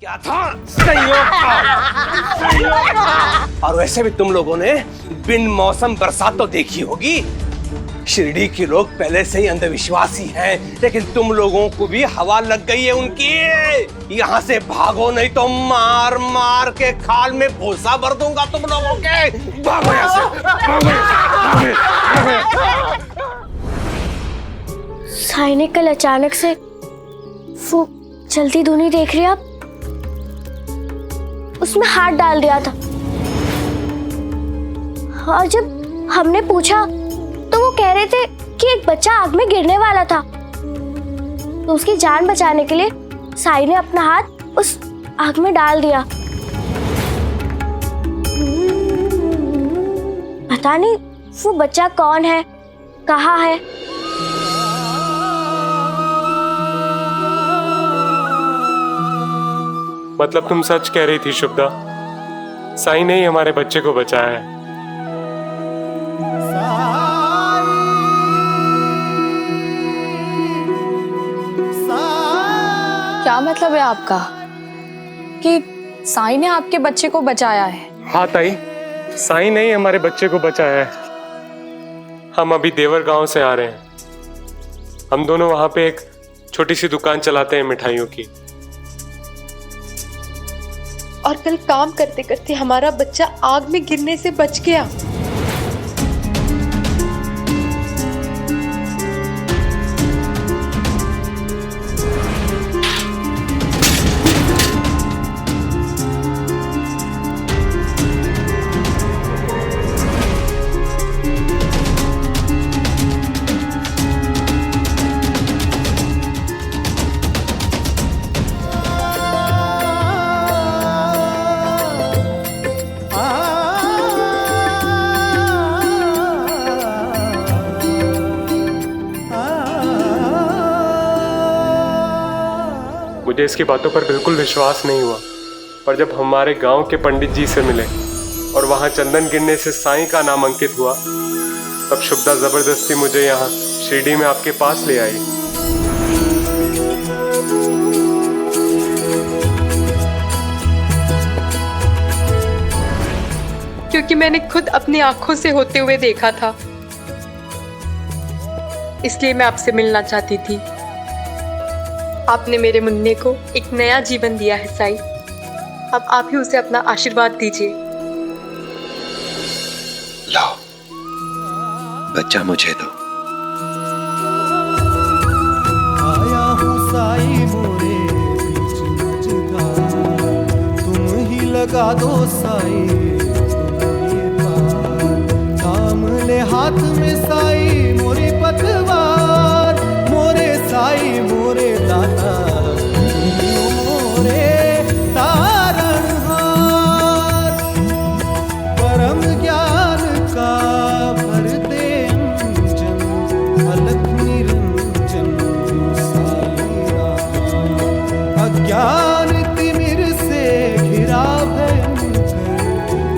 क्या था? संयोग था। और वैसे भी तुम लोगों ने बिन मौसम बरसात तो देखी होगी। शिरडी के लोग पहले से ही अंधविश्वासी हैं, लेकिन तुम लोगों को भी हवा लग गई है उनकी। यहाँ से भागो नहीं तो मार मार के खाल में भूसा भर दूंगा तुम लोगों के। भागो यहाँ से, भागो यहाँ से। साई ने कल अचानक से वो चलती धुनी देख रही आप, उसमें हाथ डाल दिया था। और जब हमने पूछा तो वो कह रहे थे कि एक बच्चा आग में गिरने वाला था, तो उसकी जान बचाने के लिए साई ने अपना हाथ उस आग में डाल दिया। पता नहीं वो बच्चा कौन है, कहाँ है। मतलब तुम सच कह रही थी शुभदा, साई ने ही हमारे बच्चे को बचाया है। क्या मतलब है आपका कि साई ने आपके बच्चे को बचाया है? हाँ ताई, साई ने ही हमारे बच्चे को बचाया है। हम अभी देवर गांव से आ रहे हैं। हम दोनों वहां पे एक छोटी सी दुकान चलाते हैं मिठाइयों की। और कल काम करते करते हमारा बच्चा आग में गिरने से बच गया। मुझे इसकी बातों पर बिल्कुल विश्वास नहीं हुआ, पर जब हमारे गांव के पंडित जी से मिले और वहां चंदन गिरने से साईं का नाम अंकित हुआ, तब शुभदा जबरदस्ती मुझे यहाँ शिरडी में आपके पास ले आई। क्योंकि मैंने खुद अपनी आंखों से होते हुए देखा था, इसलिए मैं आपसे मिलना चाहती थी। आपने मेरे मुन्ने को एक नया जीवन दिया है साई, अब आप ही उसे अपना आशीर्वाद दीजिए। लाओ, बच्चा मुझे दो। आया हूँ साई मोरे बीच मझधार, तुम ही लगा दो साई ये पार। थाम ले हाथ में साई मोरी पतवार, मोरे साई मोरे दाता मोरे तारणहार। परम ज्ञान का भर दे अंजन, अलख निरंजन साई राम। अज्ञान तिमिर से घिरा भयंकर,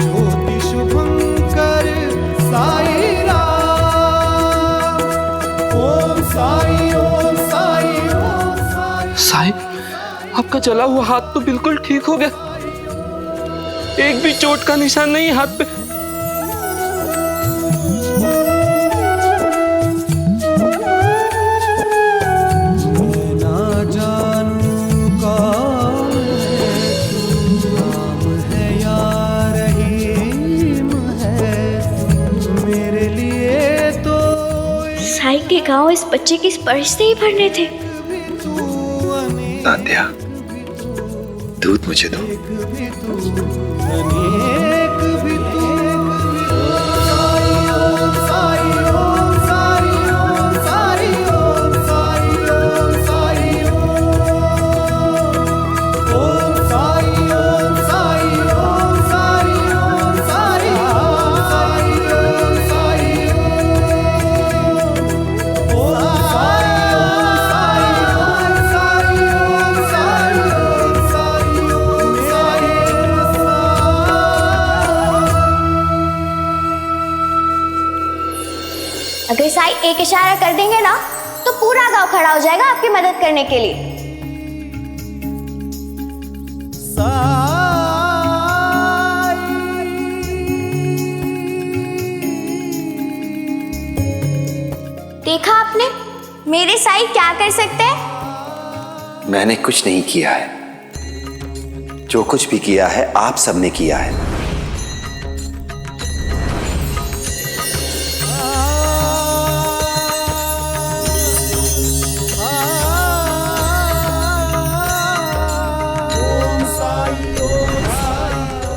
ज्योति शुभंकर साई राम। ओम साई ओम साई ओम साई। साई, आपका जला हुआ हाथ तो बिल्कुल ठीक हो गया, एक भी चोट का निशान नहीं हाथ पे। मैं ना जानूं कौन है तू, राम है या रहीम है मेरे लिए तो। साई के गांव इस बच्चे के स्पर्श से ही भरने थे। तात्या, दूध मुझे दो। अनेक भी तू। ओम साई ओम साई ओम साई ओम साई ओम साई ओम साई ओम साई ओम साई ओम साई ओम साई ओम अगर साई एक इशारा कर देंगे ना तो पूरा गांव खड़ा हो जाएगा आपकी मदद करने के लिए। देखा आपने, मेरे साई क्या कर सकते हैं। मैंने कुछ नहीं किया है। जो कुछ भी किया है आप सबने किया है।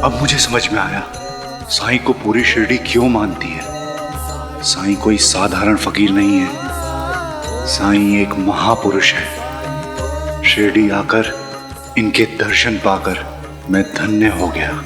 अब मुझे समझ में आया साईं को पूरी शिरडी क्यों मानती है। साईं कोई साधारण फकीर नहीं है, साईं एक महापुरुष है। शिरडी आकर इनके दर्शन पाकर मैं धन्य हो गया।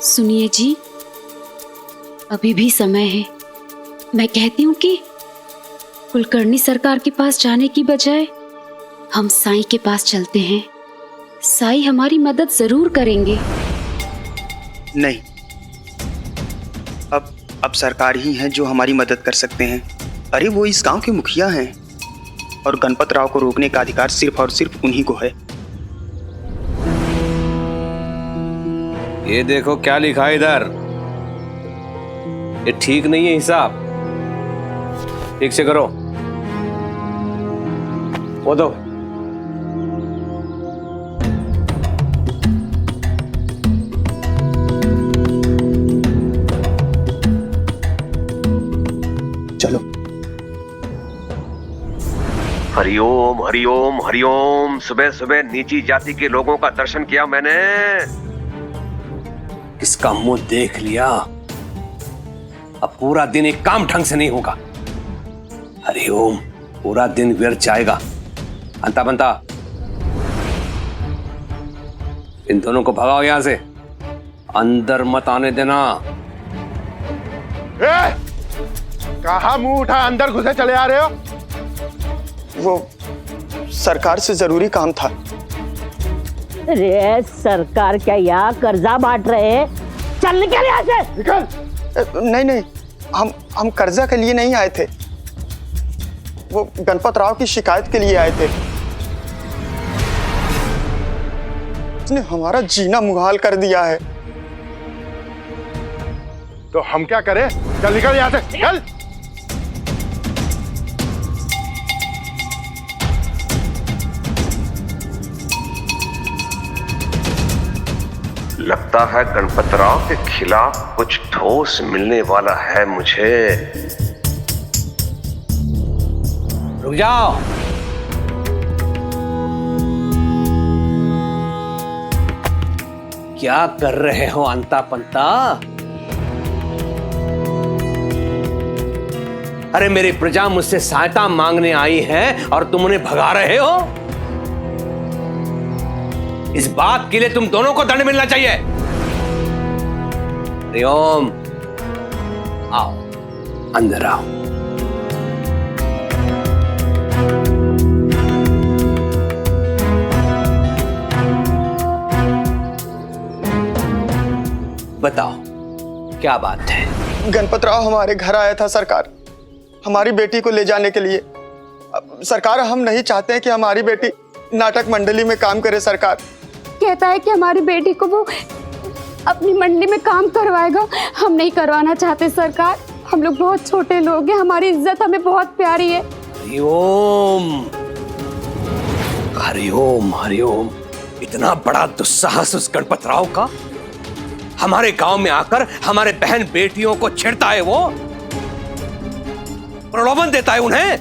सुनिए जी, अभी भी समय है। मैं कहती हूँ कि कुलकर्णी सरकार के पास जाने की बजाय हम साईं के पास चलते हैं। साईं हमारी मदद जरूर करेंगे। नहीं, अब सरकार ही है जो हमारी मदद कर सकते हैं। अरे वो इस गांव के मुखिया हैं और गणपत राव को रोकने का अधिकार सिर्फ और सिर्फ उन्हीं को है। ये देखो क्या लिखा है इधर। ये ठीक नहीं है हिसाब, ठीक से करो। वो दो। चलो। हरिओम हरिओम हरिओम। सुबह सुबह नीची जाति के लोगों का दर्शन किया मैंने, इसका मुंह देख लिया। अब पूरा दिन एक काम ढंग से नहीं होगा। हरिओम, पूरा दिन व्यर्थ जाएगा। अंता बनता, इन दोनों को भगाओ यहां से, अंदर मत आने देना। कहां मुंह उठा अंदर घुसे चले आ रहे हो? वो सरकार से जरूरी काम था। अरे सरकार क्या यहाँ कर्जा बांट रहे हैं? चल निकल यहाँ से। निकल। नहीं, हम कर्जा के लिए नहीं आए थे, वो गणपत राव की शिकायत के लिए आए थे। उसने हमारा जीना मुहाल कर दिया है। तो हम क्या करें? चल निकल यहाँ से, चल। लगता है गणपत राव के खिलाफ कुछ ठोस मिलने वाला है मुझे। रुक जाओ। क्या कर रहे हो अंता पंता? अरे मेरी प्रजा मुझसे सहायता मांगने आई है और तुम उन्हें भगा रहे हो। इस बात के लिए तुम दोनों को दंड मिलना चाहिए। हरिओम, आओ अंदर आओ। बताओ क्या बात है? गणपत राव हमारे घर आया था सरकार, हमारी बेटी को ले जाने के लिए। सरकार, हम नहीं चाहते हैं कि हमारी बेटी नाटक मंडली में काम करे। सरकार कहता है कि हमारी बेटी को वो अपनी मंडी में काम करवाएगा। हम नहीं करवाना चाहते सरकार। हम लोग बहुत छोटे लोग हैं, हमारी इज्जत हमें बहुत प्यारी है। हरिओम हरिओम हरिओम। इतना बड़ा दुस्साहस उस गणपत राव का, हमारे गांव में आकर हमारे बहन बेटियों को छेड़ता है, वो प्रलोभन देता है उन्हें।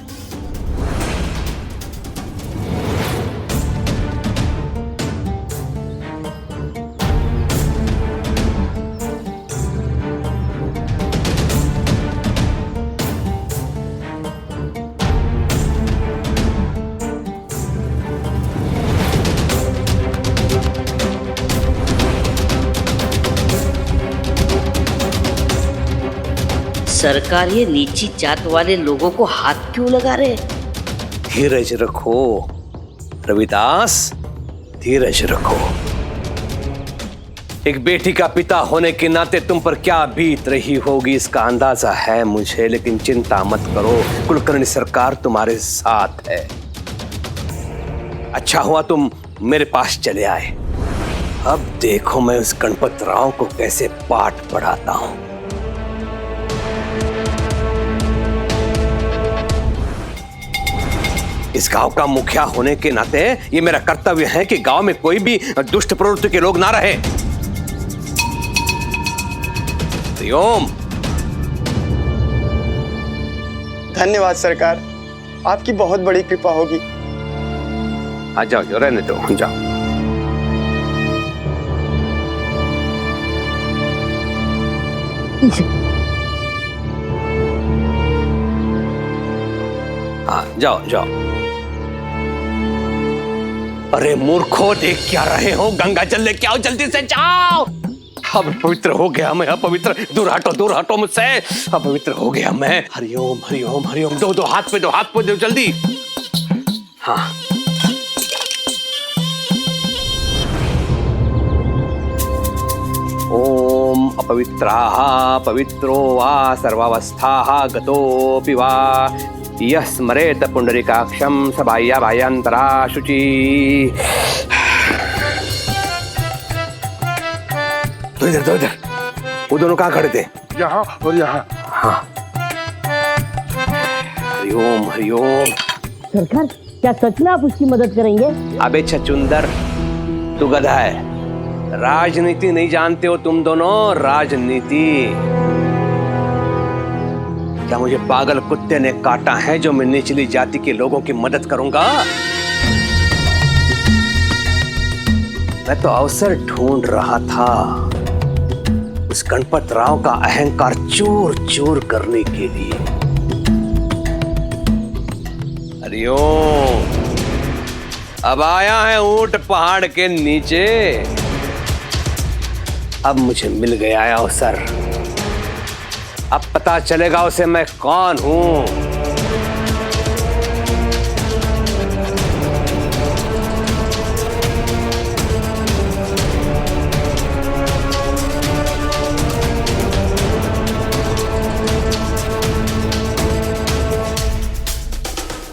सरकार ये नीची जात वाले लोगों को हाथ क्यों लगा रहे? धीरज रखो रविदास, धीरज रखो। एक बेटी का पिता होने के नाते तुम पर क्या बीत रही होगी इसका अंदाजा है मुझे, लेकिन चिंता मत करो, कुलकर्णी सरकार तुम्हारे साथ है। अच्छा हुआ तुम मेरे पास चले आए। अब देखो मैं उस गणपत राव को कैसे पाठ पढ़ाता हूं। इस गांव का मुखिया होने के नाते ये मेरा कर्तव्य है कि गांव में कोई भी दुष्ट प्रवृत्ति के लोग ना रहे। हरिओम। धन्यवाद सरकार, आपकी बहुत बड़ी कृपा होगी। आ जाओ, रहने दो, जाओ। हाँ, जाओ जाओ। अरे मूर्खो, देख क्या रहे हो? गंगा जल लेके आओ, जल्दी से जाओ। अब पवित्र हो गया मैं, अपवित्र, दूर हटो मुझसे, अपवित्र हो गया मैं। हरिओम हरिओम हरिओम। दो हाथ पे दो जल्दी। हाँ, ओम अपवित्राः पवित्रो वा सर्वावस्थाः गतोऽपि वा यः स्मरेत पुंडरीकाक्षं स बाह्यान्तरा शुचि। तो इधर वो दोनों कहाँ खड़े थे? यहाँ और यहाँ। हाँ, हरिओम हरिओम। सरकार, क्या सच में आप उसकी मदद करेंगे? अबे छचुंदर, तू गधा है, राजनीति नहीं जानते हो तुम दोनों, राजनीति। क्या मुझे पागल कुत्ते ने काटा है जो मैं निचली जाति के लोगों की मदद करूंगा? मैं तो अवसर ढूंढ रहा था उस गणपत राव का अहंकार चूर चूर करने के लिए। हरिओम। अब आया है ऊंट पहाड़ के नीचे, अब मुझे मिल गया है अवसर। अब पता चलेगा उसे मैं कौन हूं।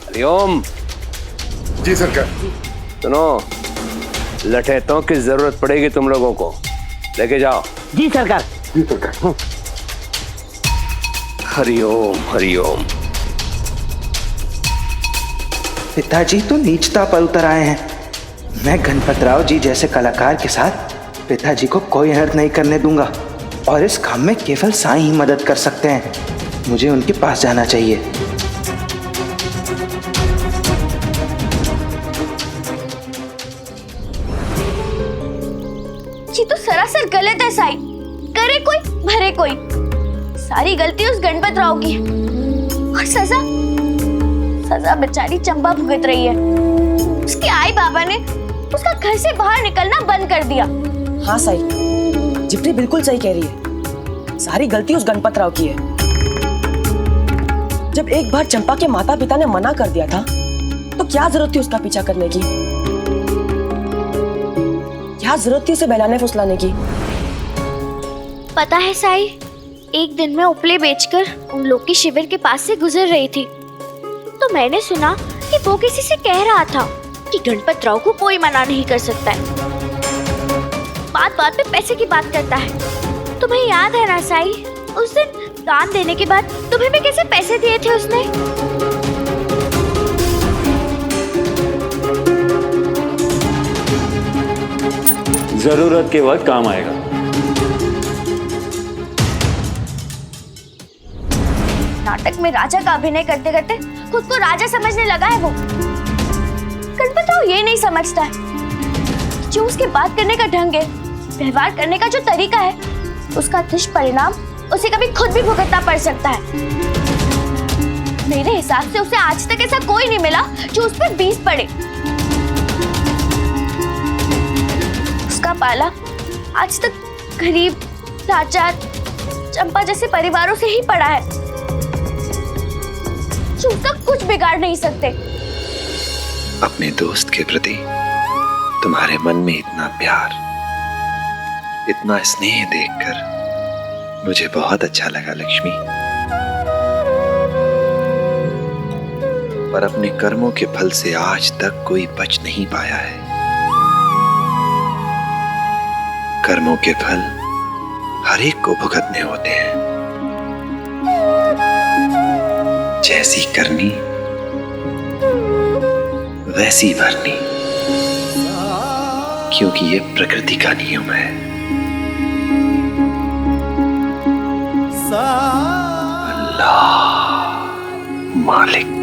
हरिओम। जी सरकार। सुनो, लठैतों की जरूरत पड़ेगी तुम लोगों को, लेके जाओ। जी सरकार। जी सरकार। हरिओम हरिओम। पिताजी तो नीचता पर उतर आए हैं। मैं गणपत राव जी जैसे कलाकार के साथ पिताजी को कोई अनर्थ नहीं करने दूंगा, और इस काम में केवल साईं ही मदद कर सकते हैं। मुझे उनके पास जाना चाहिए। ये तो सरासर गलत है साईं। करे कोई भरे कोई, सारी गलती उस गणपत राव की है। और सजा बेचारी चंपा भुगत रही है। उसके आई बाबा ने उसका घर से बाहर निकलना बंद कर दिया। हाँ साई, जिप्री बिल्कुल सही कह रही है। सारी गलती उस गणपत राव की है। जब एक बार चंपा के माता पिता ने मना कर दिया था, तो क्या जरूरत थी उसका पीछा करने की? क्या जरूरत थी उसे बहलाने फुसलाने की? पता है साई, एक दिन मैं उपले बेचकर उन लोग के शिविर के पास से गुजर रही थी, तो मैंने सुना कि वो किसी से कह रहा था कि गणपत राव को कोई मना नहीं कर सकता है। बात बात पे पैसे की बात करता है। तुम्हें याद है ना साई, उस दिन दान देने के बाद तुम्हें भी कैसे पैसे दिए थे उसने? जरूरत के वक्त काम आएगा। नाटक में राजा का अभिनय करते करते खुद को राजा समझने लगा है वो। गणपत राव ये नहीं समझता है जो उसके बात करने का ढंग है, व्यवहार करने का जो तरीका है, उसका दुष्परिणाम उसे कभी खुद भी भुगतना पड़ सकता है। मेरे हिसाब से उसे आज तक ऐसा कोई नहीं मिला जो उस पर बीस पड़े। उसका पाला आज तक गरीब, लाचार, चंपा जैसे परिवारों से ही पड़ा है जो उसका कुछ बिगाड़ नहीं सकते। अपने दोस्त के प्रति तुम्हारे मन में इतना प्यार, इतना स्नेह देखकर मुझे बहुत अच्छा लगा लक्ष्मी। पर अपने कर्मों के फल से आज तक कोई बच नहीं पाया है। कर्मों के फल हर एक को भुगतने होते हैं। जैसी करनी वैसी भरनी, क्योंकि ये प्रकृति का नियम है। अल्लाह मालिक।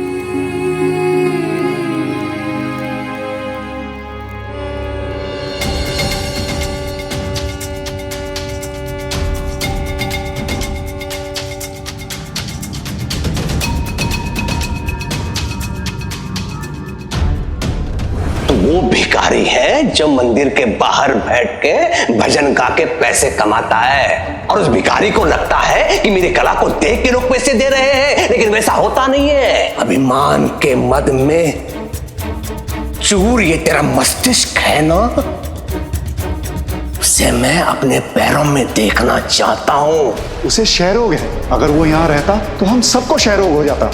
वो भिखारी है जो मंदिर के बाहर बैठ के भजन गा के पैसे कमाता है, और उस भिखारी को लगता है कि मेरी कला को देख के लोग पैसे दे रहे हैं, लेकिन वैसा होता नहीं है। अभिमान के मद में चूर ये तेरा मस्तिष्क है ना, उसे मैं अपने पैरों में देखना चाहता हूं। उसे क्षयरोग है, अगर वो यहाँ रहता तो हम सबको क्षयरोग हो जाता।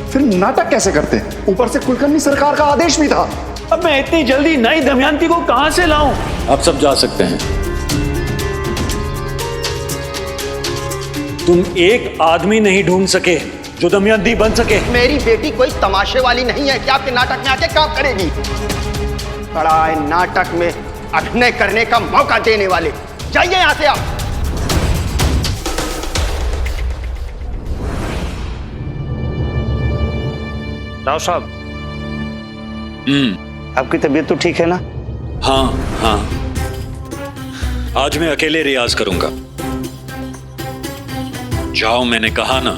फिर नाटक कैसे करते? ऊपर से कुलकर्णी सरकार का आदेश भी था। अब मैं इतनी जल्दी नई दमयंती को कहां से लाऊं? अब सब जा सकते हैं। तुम एक आदमी नहीं ढूंढ सके जो दमयंती बन सके। मेरी बेटी कोई तमाशे वाली नहीं है कि आपके नाटक में आके काम करेगी। बड़ा है नाटक में अभिनय करने का मौका देने वाले। जाइए यहां से आप। राव साहब, आपकी तबीयत तो ठीक है ना? हाँ हाँ, आज मैं अकेले रियाज करूंगा। जाओ, मैंने कहा ना।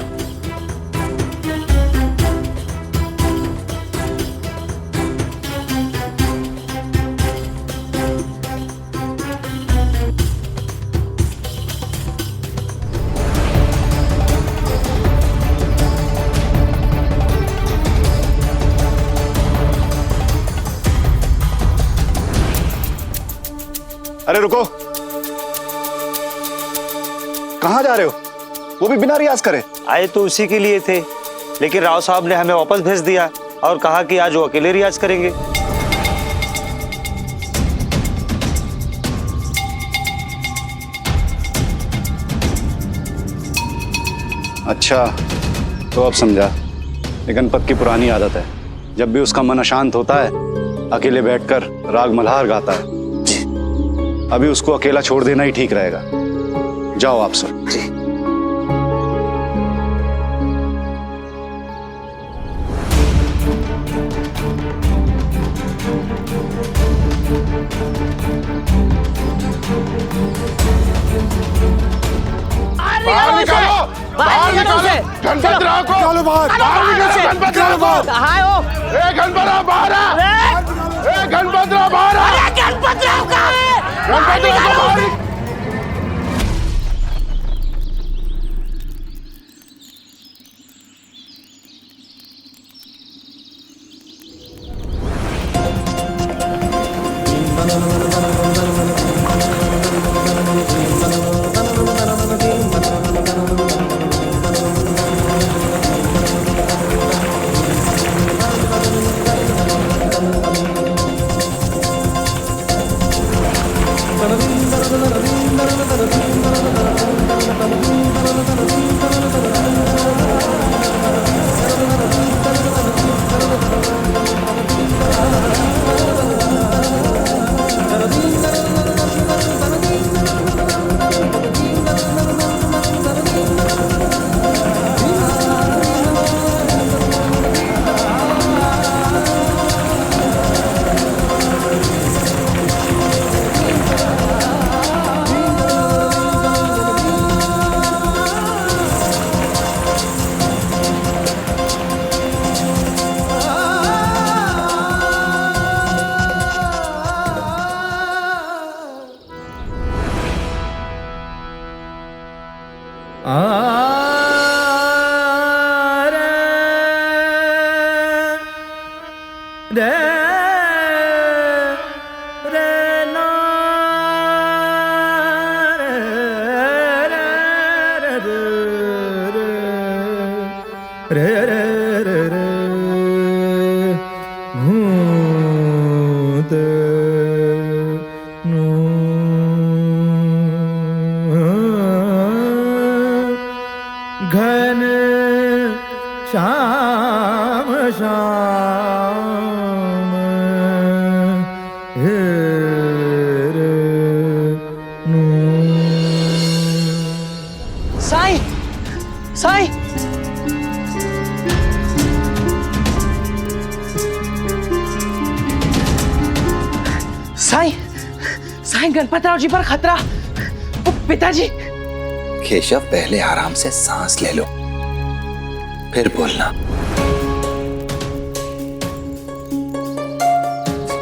अरे रुको, कहां जा रहे हो? वो भी बिना रियाज करे? आए तो उसी के लिए थे, लेकिन राव साहब ने हमें वापस भेज दिया और कहा कि आज वो अकेले रियाज करेंगे। अच्छा, तो अब समझा। ये गणपत की पुरानी आदत है, जब भी उसका मन अशांत होता है अकेले बैठकर राग मल्हार गाता है। अभी उसको अकेला छोड़ देना ही ठीक रहेगा। जाओ आप सब। जी। बाहर निकालो, बाहर निकालो गणपतराव को। निकालो बाहर, बाहर निकालो गणपतराव को। कहाँ है वो? ए गणपतराव बाहर आ। ए गणपतराव बाहर आ। अरे गणपतराव कहाँ है? गणपतराव को बाहर। साईं गणपतराव जी पर खतरा। वो पिताजी। केशव पहले आराम से सांस ले लो, फिर बोलना।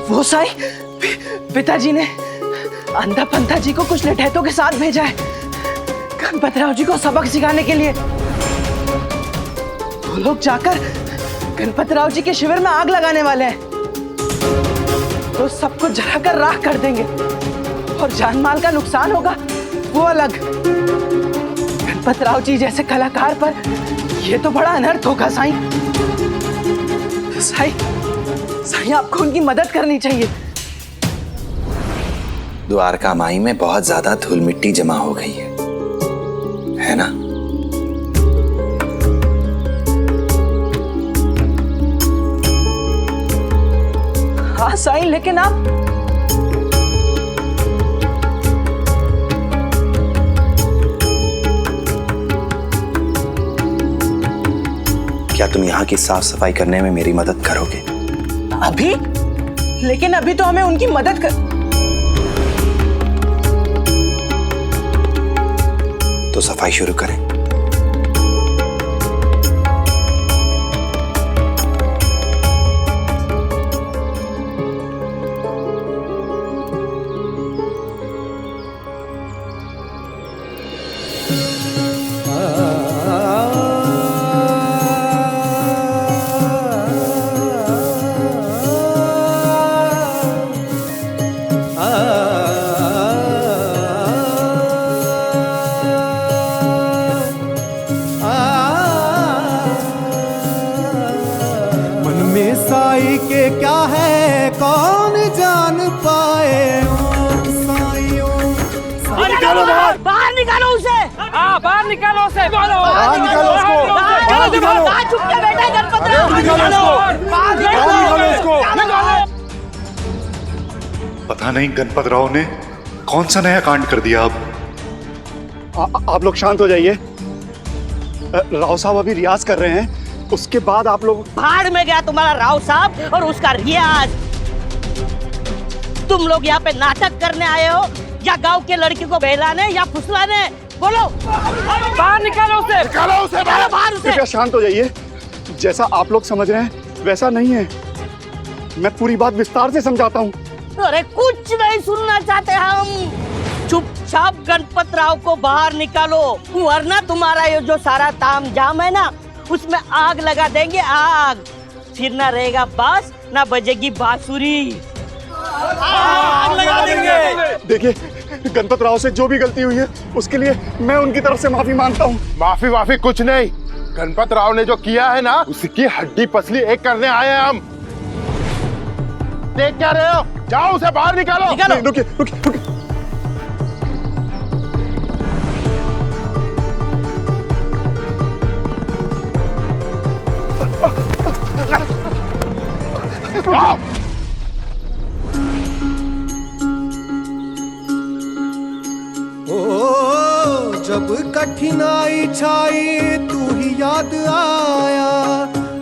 वो पिताजी ने अंधा पंथा जी को कुछ लठैतों के साथ भेजा है गणपतराव जी को सबक सिखाने के लिए। वो लोग जाकर गणपतराव जी के शिविर में आग लगाने वाले हैं। तो सबको जलाकर राख कर देंगे और जान माल का नुकसान होगा वो अलग। गणपतराव जी जैसे कलाकार पर यह तो बड़ा अनर्थ होगा साईं। साईं आपको उनकी मदद करनी चाहिए। द्वारका माई में बहुत ज्यादा धूल मिट्टी जमा हो गई है ना? हाँ साईं, लेकिन आप क्या तुम यहाँ की साफ सफाई करने में मेरी मदद करोगे? अभी? लेकिन अभी तो हमें उनकी मदद कर। तो सफाई शुरू करें। साई के क्या है कौन जान पाए। ओम साई ओम साई। निकालो बाहर निकालो उसे। बाहर निकालो उसे। बाहर निकालो उसको। बाहर निकालो। चुप के बैठा है गणपतराव। निकालो उसको। पता नहीं गणपतराव ने कौन सा नया कांड कर दिया। अब आप लोग शांत हो जाइए। राव साहब अभी रियाज कर रहे हैं, उसके बाद आप लोग। भाड़ में गया तुम्हारा राव साहब और उसका रियाज। तुम लोग यहाँ पे नाटक करने आए हो या गांव के लड़की को बहलाने या फुसलाने? बोलो। बाहर निकालो उसे। निकालो उसे बाहर। कृपया शांत हो जाइए। जैसा आप लोग समझ रहे हैं वैसा नहीं है। मैं पूरी बात विस्तार से समझाता हूँ। अरे कुछ नहीं सुनना चाहते हम। चुपचाप गणपतराव को बाहर निकालो, वरना तुम्हारा ये जो सारा तामझाम है ना उसमें आग लगा देंगे। आग फिर ना रहेगा बांस ना बजेगी बांसुरी। आग लगा देंगे। देखिए गणपतराव से जो भी गलती हुई है उसके लिए मैं उनकी तरफ से माफी मांगता हूँ। माफी कुछ नहीं। गणपतराव ने जो किया है ना उसकी हड्डी पसली एक करने आए हैं हम। देख क्या रहे हो? जाओ उसे बाहर निकालो। रुकिए। जब कठिनाई छाई तू ही याद आया,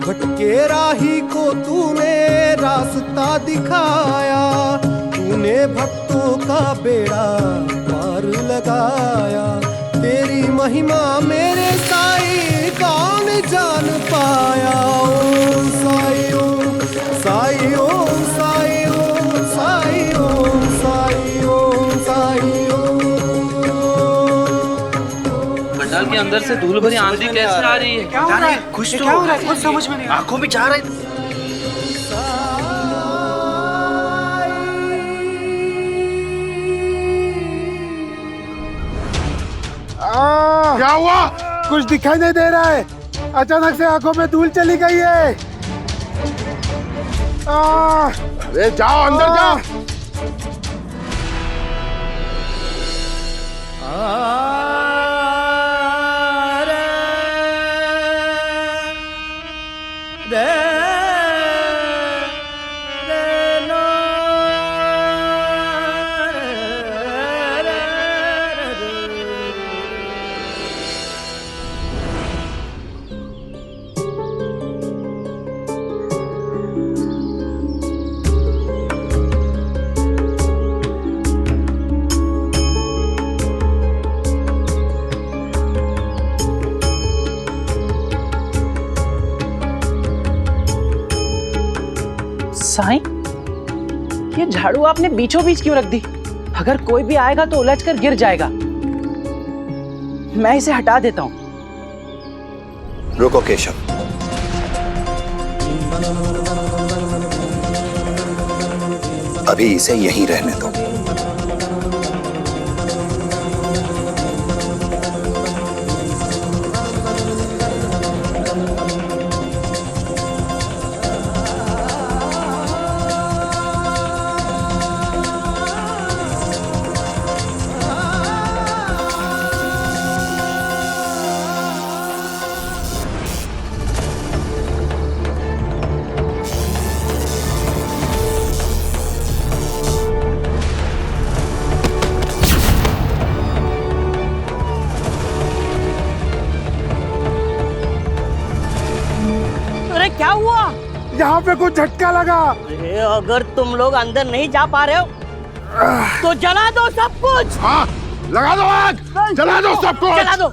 भटके राही को तूने रास्ता दिखाया। तूने भक्तों का बेड़ा पार लगाया। तेरी महिमा मेरे साई कौन जान पाया। ओम साई ओम साई ओम साई ओम साई ओम साई ओम साई ओम। पंडाल के अंदर से धूल भरी आंधी कैसे आ रही है? क्या हो रहा है? कुछ तो हो रहा है, कुछ समझ में नहीं। आंखों में जा रहा है। क्या हुआ? कुछ दिखाई नहीं दे रहा है। अचानक से आंखों में धूल चली गई है। अरे जाओ अंदर जाओ। साईं, ये झाड़ू आपने बीचों बीच क्यों रख दी? अगर कोई भी आएगा तो उलझ कर गिर जाएगा। मैं इसे हटा देता हूँ। रुको केशव, अभी इसे यहीं रहने दो। अरे क्या हुआ? यहाँ पे कुछ झटका लगा। अरे अगर तुम लोग अंदर नहीं जा पा रहे हो तो जला दो सब कुछ। हाँ, लगा दो आग, जला दो सब कुछ। जला दो।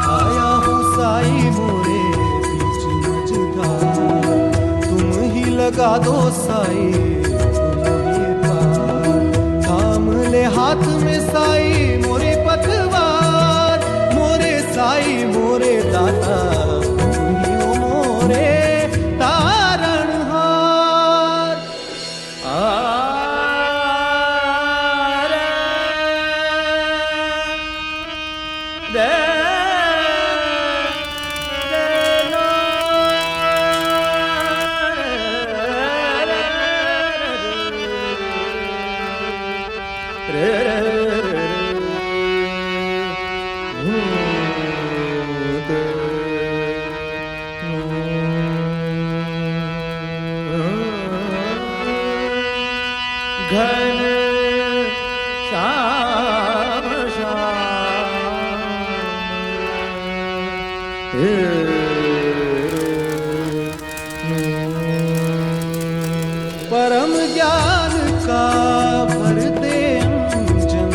आया हूँ साई मोरे बीच मझधार, तुम ही लगा दो साई तुम ही पार। थाम ले हाथ में साई मोरे पतवार, मोरे साई मोरे दाता तुम ही हो मोरे तारणहार। घन श्याम परम ज्ञान का भर दे अंजन,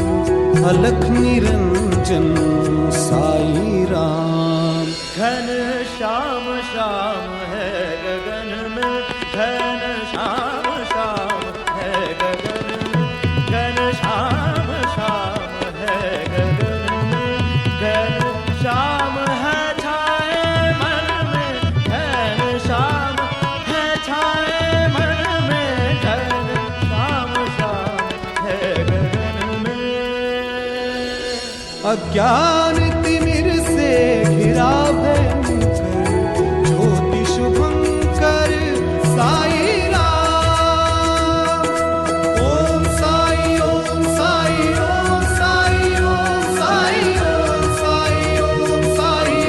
अलख निरंजन साई राम। घन श्याम श्याम है गगन में, घन श्याम श्याम है गगन में, घन श्याम श्याम है गगन में, घन श्याम है छाए मन में, घन श्याम है छाए मन में, घन श्याम श्याम है गगन में। अज्ञान तिमिर से घिरा भयंकर, ज्योति शुभंकर साई राम। ओम साई ओम साई ओम साई ओम साई ओम साई ओम साई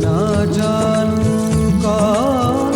ना जानू कौन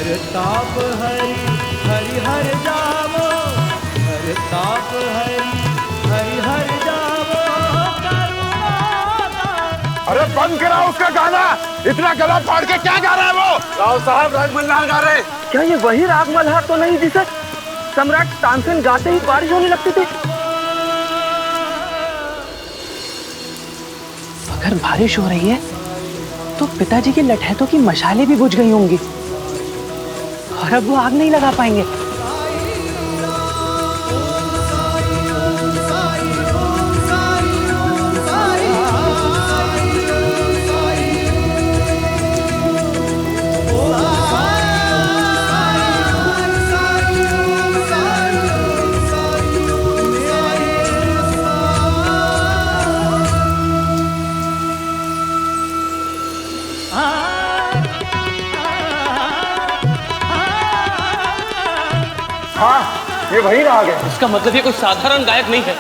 हर ताप हरि हरि हर जावो, हर ताप हरि हरि हर जावो। अरे बंद कराओ उसका गाना, इतना गला फाड़ के क्या गा रहा है वो? राव साहब राग मल्हार गा रहे। क्या ये वही राग मल्हार तो नहीं जिसे सम्राट तानसेन गाते ही बारिश होने लगती थी? अगर बारिश हो रही है तो पिताजी के लठैतों की मशालें भी बुझ गई होंगी और अब वो आग नहीं लगा पाएंगे। हाँ, ये वही राग है। इसका मतलब ये कोई साधारण गायक नहीं है।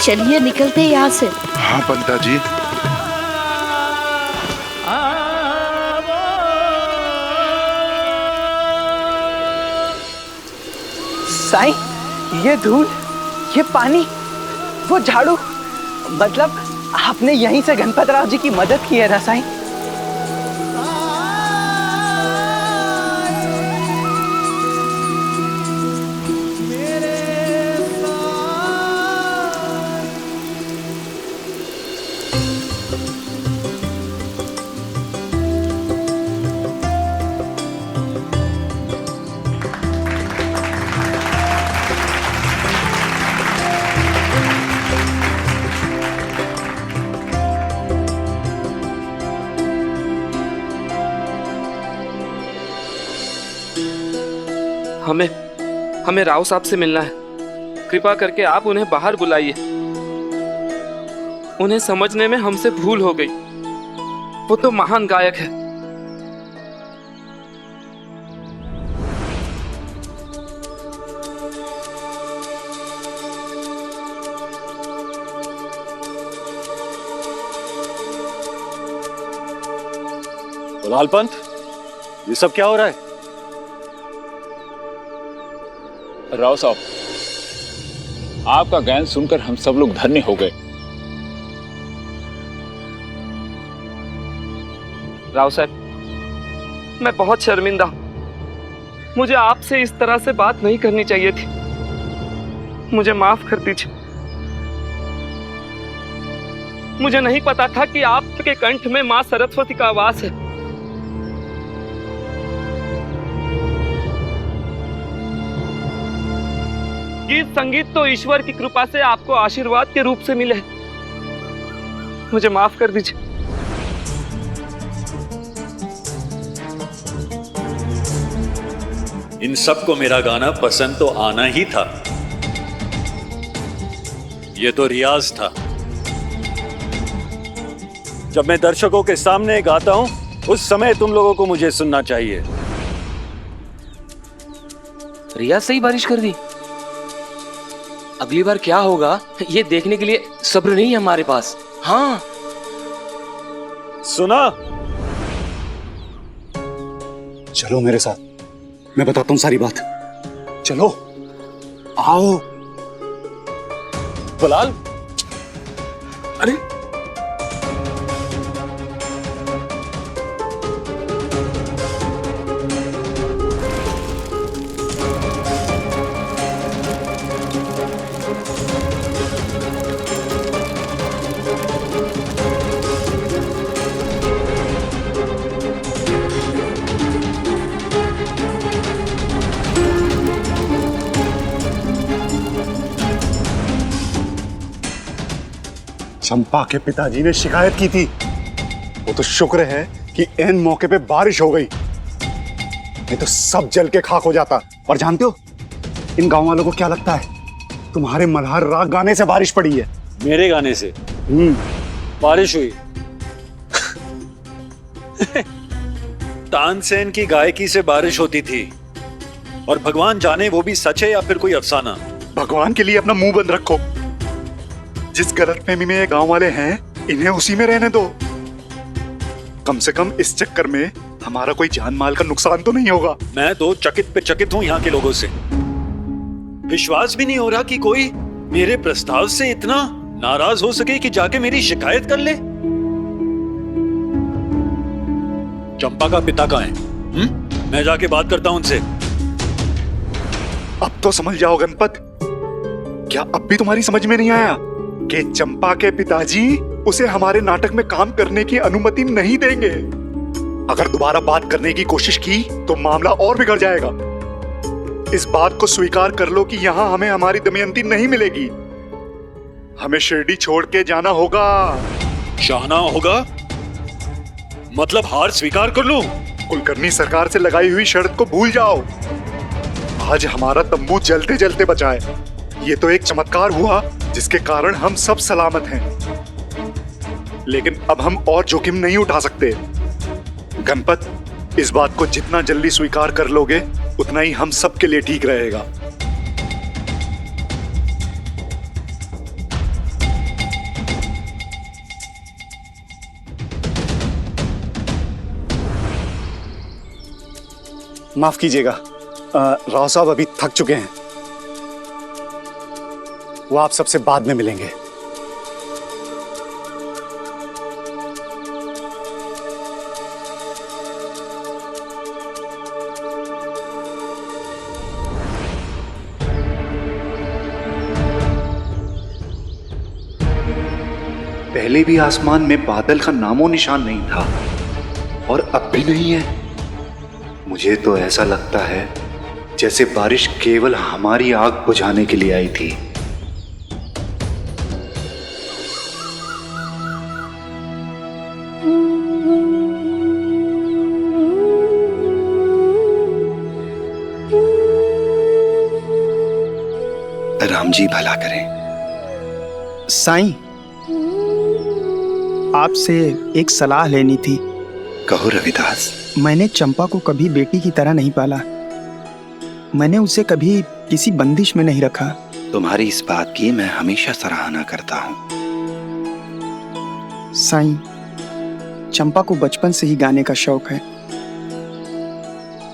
चलिए निकलते हैं यहाँ से। हाँ पंता जी। साईं, ये धूल, ये पानी, वो झाड़ू, मतलब आपने यहीं से गणपतराव जी की मदद की है ना साईं? हमें राव साहब से मिलना है। कृपा करके आप उन्हें बाहर बुलाइए। उन्हें समझने में हमसे भूल हो गई। वो तो महान गायक है। लाल पंत, ये सब क्या हो रहा है? राव साहब, आपका गायन सुनकर हम सब लोग धन्य हो गए। राव साहब, मैं बहुत शर्मिंदा हूं। मुझे आपसे इस तरह से बात नहीं करनी चाहिए थी। मुझे माफ कर दीजिए। मुझे नहीं पता था कि आपके कंठ में मां सरस्वती का आवास है। गीत संगीत तो ईश्वर की कृपा से आपको आशीर्वाद के रूप से मिले। मुझे माफ कर दीजिए। इन सबको मेरा गाना पसंद तो आना ही था। ये तो रियाज था। जब मैं दर्शकों के सामने गाता हूं, उस समय तुम लोगों को मुझे सुनना चाहिए। रियाज से ही बारिश कर दी। अगली बार क्या होगा ये देखने के लिए सब्र नहीं है हमारे पास। हाँ, सुना? चलो मेरे साथ, मैं बताता हूं सारी बात। चलो, आओ। बलाल, अरे चंपा के पिताजी ने शिकायत की थी। वो तो शुक्र है कि ऐन मौके पे बारिश हो गई, नहीं तो सब जल के खाक हो जाता। और जानते हो इन गांव वालों को क्या लगता है? तुम्हारे मल्हार राग गाने से बारिश पड़ी है। मेरे गाने से बारिश हुई? तानसेन की गायकी से बारिश होती थी और भगवान जाने वो भी सच है या फिर कोई अफसाना। भगवान के लिए अपना मुंह बंद रखो। जिस गलतफहमी में ये गांव वाले हैं, इन्हें उसी में रहने दो। कम से कम इस चक्कर में हमारा कोई जान माल का नुकसान तो नहीं होगा। मैं तो चकित पे चकित हूँ यहाँ के लोगों से। विश्वास भी नहीं हो रहा कि कोई मेरे प्रस्ताव से इतना नाराज हो सके कि जाके मेरी शिकायत कर ले। चंपा का पिता कहाँ है? मैं जाके बात करता हूँ उनसे। अब तो समझ जाओ गणपत, क्या अब भी तुम्हारी समझ में नहीं आया कि चंपा के पिताजी उसे हमारे नाटक में काम करने की अनुमति नहीं देंगे। अगर दोबारा बात करने की कोशिश की तो मामला और बिगड़ जाएगा। इस बात को स्वीकार कर लो कि यहाँ हमें हमारी दमयंती नहीं मिलेगी। हमें शिरडी छोड़ के जाना होगा। जाना होगा? मतलब हार स्वीकार कर लो? कुलकर्णी सरकार से लगाई हुई शर्त को भूल जाओ। आज हमारा तंबू जलते जलते बचा है। ये तो एक चमत्कार हुआ जिसके कारण हम सब सलामत हैं। लेकिन अब हम और जोखिम नहीं उठा सकते। गणपत, इस बात को जितना जल्दी स्वीकार कर लोगे उतना ही हम सब के लिए ठीक रहेगा। माफ कीजिएगा, राव साहब अभी थक चुके हैं। वो आप सबसे बाद में मिलेंगे। पहले भी आसमान में बादल का नामो निशान नहीं था और अब भी नहीं है। मुझे तो ऐसा लगता है जैसे बारिश केवल हमारी आग बुझाने के लिए आई थी। राम जी भला करें। साईं, आपसे एक सलाह लेनी थी। कहो रविदास। मैंने चंपा को कभी बेटी की तरह नहीं पाला। मैंने उसे कभी किसी बंदिश में नहीं रखा। तुम्हारी इस बात की मैं हमेशा सराहना करता हूँ। साईं, चंपा को बचपन से ही गाने का शौक है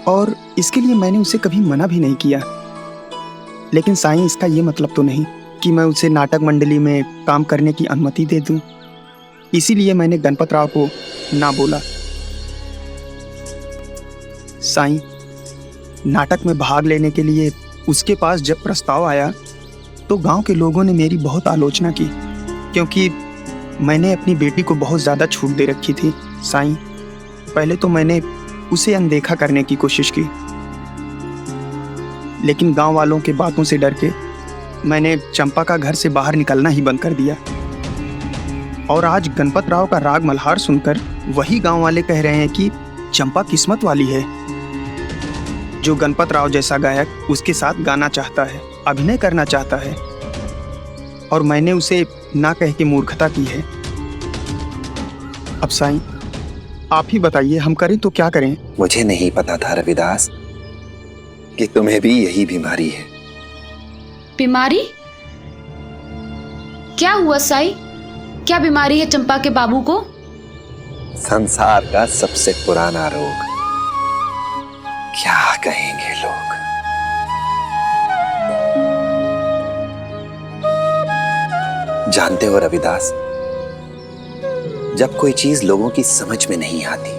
और इसके लिए मैंने उसे कभी मना भी नहीं किया। लेकिन साईं, इसका ये मतलब तो नहीं कि मैं उसे नाटक मंडली में काम करने की अनुमति दे दूं। इसीलिए मैंने गणपत राव को ना बोला। साईं, नाटक में भाग लेने के लिए उसके पास जब प्रस्ताव आया तो गांव के लोगों ने मेरी बहुत आलोचना की, क्योंकि मैंने अपनी बेटी को बहुत ज़्यादा छूट दे रखी थी। साईं, पहले तो मैंने उसे अनदेखा करने की कोशिश की, लेकिन गांव वालों के बातों से डर के मैंने चंपा का घर से बाहर निकलना ही बंद कर दिया। और आज गणपत राव का राग मल्हार सुनकर वही गांव वाले कह रहे हैं कि चंपा किस्मत वाली है, जो गणपत राव जैसा गायक उसके साथ गाना चाहता है, अभिनय करना चाहता है। और मैंने उसे ना कह के मूर्खता की है। अब साईं, आप ही बताइए, हम करें तो क्या करें? मुझे नहीं पता था रविदास कि तुम्हें भी यही बीमारी है। बीमारी? क्या हुआ साईं? क्या बीमारी है चंपा के बाबू को? संसार का सबसे पुराना रोग। क्या कहेंगे लोग? जानते हो रविदास, जब कोई चीज लोगों की समझ में नहीं आती,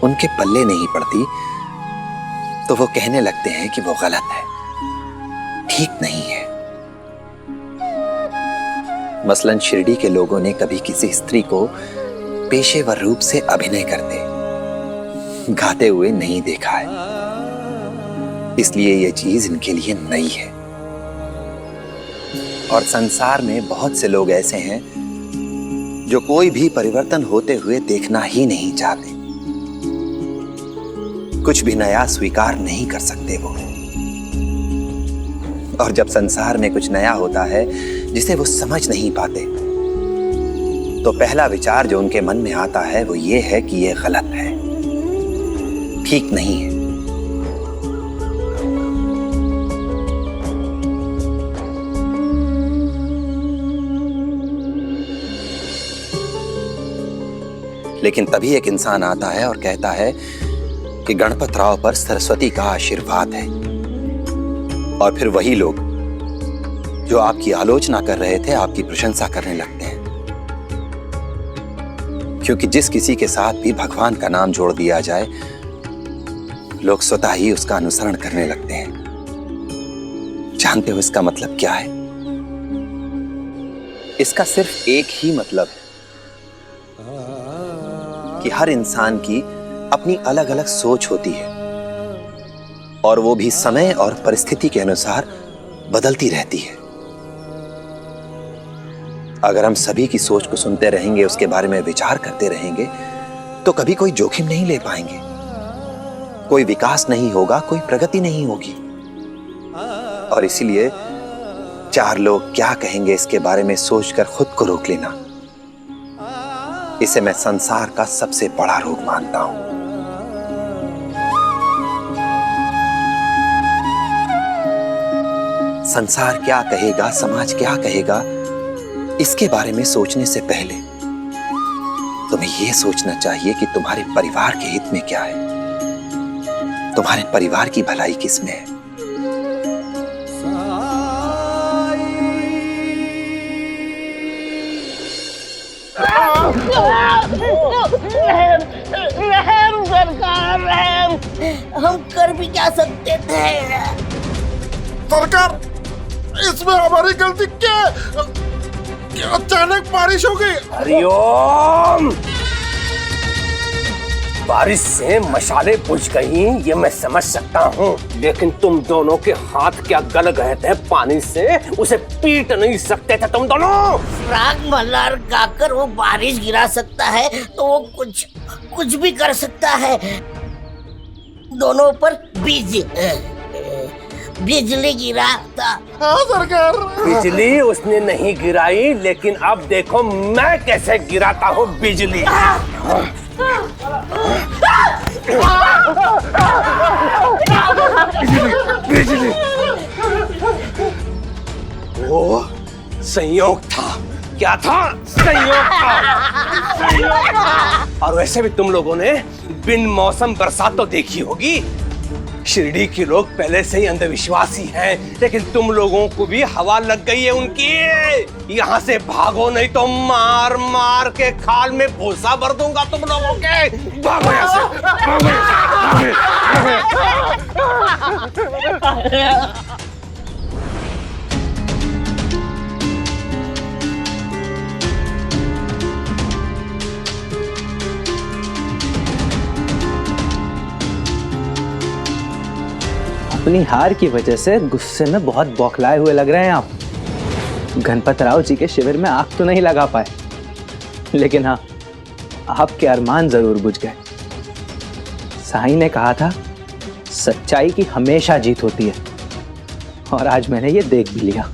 उनके पल्ले नहीं पड़ती, तो वो कहने लगते हैं कि वो गलत है, ठीक नहीं है। मसलन शिरडी के लोगों ने कभी किसी स्त्री को पेशेवर रूप से अभिनय करते, गाते हुए नहीं देखा है, इसलिए ये चीज इनके लिए नई है। और संसार में बहुत से लोग ऐसे हैं जो कोई भी परिवर्तन होते हुए देखना ही नहीं चाहते, कुछ भी नया स्वीकार नहीं कर सकते वो। और जब संसार में कुछ नया होता है जिसे वो समझ नहीं पाते, तो पहला विचार जो उनके मन में आता है वो ये है कि ये गलत है, ठीक नहीं है। लेकिन तभी एक इंसान आता है और कहता है कि गणपत राव पर सरस्वती का आशीर्वाद है, और फिर वही लोग जो आपकी आलोचना कर रहे थे आपकी प्रशंसा करने लगते हैं, क्योंकि जिस किसी के साथ भी भगवान का नाम जोड़ दिया जाए लोग स्वतः ही उसका अनुसरण करने लगते हैं। जानते हो इसका मतलब क्या है? इसका सिर्फ एक ही मतलब है कि हर इंसान की अपनी अलग अलग सोच होती है, और वो भी समय और परिस्थिति के अनुसार बदलती रहती है। अगर हम सभी की सोच को सुनते रहेंगे, उसके बारे में विचार करते रहेंगे, तो कभी कोई जोखिम नहीं ले पाएंगे, कोई विकास नहीं होगा, कोई प्रगति नहीं होगी। और इसीलिए चार लोग क्या कहेंगे इसके बारे में सोचकर खुद को रोक लेना, इसे मैं संसार का सबसे बड़ा रोग मानता हूं। संसार क्या कहेगा, समाज क्या कहेगा, इसके बारे में सोचने से पहले तुम्हें यह सोचना चाहिए कि तुम्हारे परिवार के हित में क्या है, तुम्हारे परिवार की भलाई किसमें है। रहम सरकार, रहम। हम कर भी क्या सकते थे? सरकार, इसमें हमारी गलती क्या है? अचानक बारिश हो गई। हरिओम, बारिश से मशाले बुझ गई ये मैं समझ सकता हूँ, लेकिन तुम दोनों के हाथ क्या गल गए थे पानी से, उसे पीट नहीं सकते थे तुम दोनों? राग मल्हार गाकर वो बारिश गिरा सकता है तो वो कुछ भी कर सकता है। दोनों पर बिजली गिरा था। हाँ सरकार। बिजली उसने नहीं गिराई, लेकिन अब देखो मैं कैसे गिराता हूँ बिजली। बिजली वो संयोग था। क्या था? संयोग था। और वैसे भी तुम लोगों ने बिन मौसम बरसात तो देखी होगी। शिरडी के लोग पहले से ही अंधविश्वासी हैं, लेकिन तुम लोगों को भी हवा लग गई है उनकी। यहाँ से भागो नहीं तो मार मार के खाल में भूसा भर दूंगा तुम लोगों के। भागो यहाँ से, भागो यहाँ से। अपनी हार की वजह से गुस्से में बहुत बौखलाए हुए लग रहे हैं आप। गणपत राव जी के शिविर में आग तो नहीं लगा पाए, लेकिन हाँ, आपके अरमान जरूर बुझ गए। साईं ने कहा था सच्चाई की हमेशा जीत होती है, और आज मैंने ये देख भी लिया।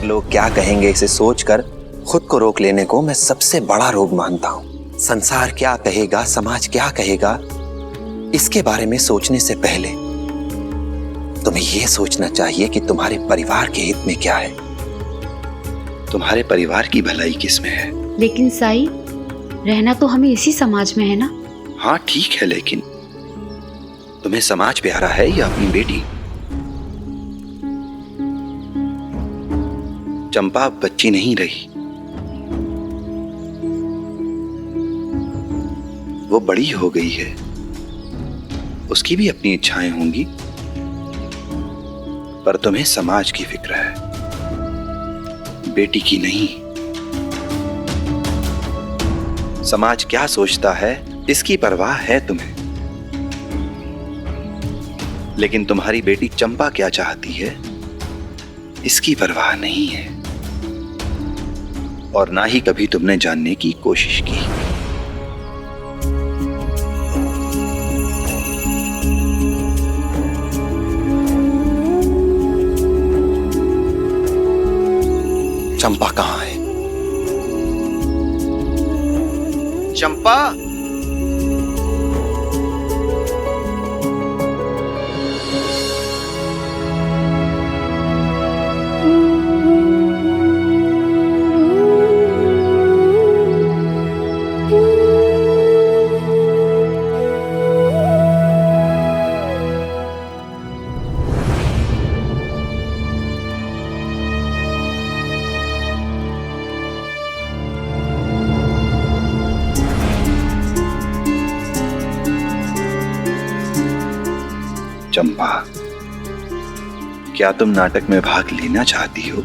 लोग क्या कहेंगे इसे सोचकर खुद को रोक लेने को मैं सबसे बड़ा रोग मानता हूं। संसार क्या कहेगा, समाज क्या कहेगा, इसके बारे में सोचने से पहले तुम्हें यह सोचना चाहिए कि तुम्हारे परिवार के हित में क्या है, तुम्हारे परिवार की भलाई किसमें है। लेकिन साईं, रहना तो हमें इसी समाज में है ना? हाँ ठीक है, लेकिन तुम्हें समाज प्यारा है या अपनी बेटी? चंपा अब बच्ची नहीं रही, वो बड़ी हो गई है, उसकी भी अपनी इच्छाएं होंगी, पर तुम्हें समाज की फिक्र है, बेटी की नहीं। समाज क्या सोचता है इसकी परवाह है तुम्हें, लेकिन तुम्हारी बेटी चंपा क्या चाहती है इसकी परवाह नहीं है, और ना ही कभी तुमने जानने की कोशिश की। चंपा कहाँ है? चंपा, चंपा, क्या तुम नाटक में भाग लेना चाहती हो?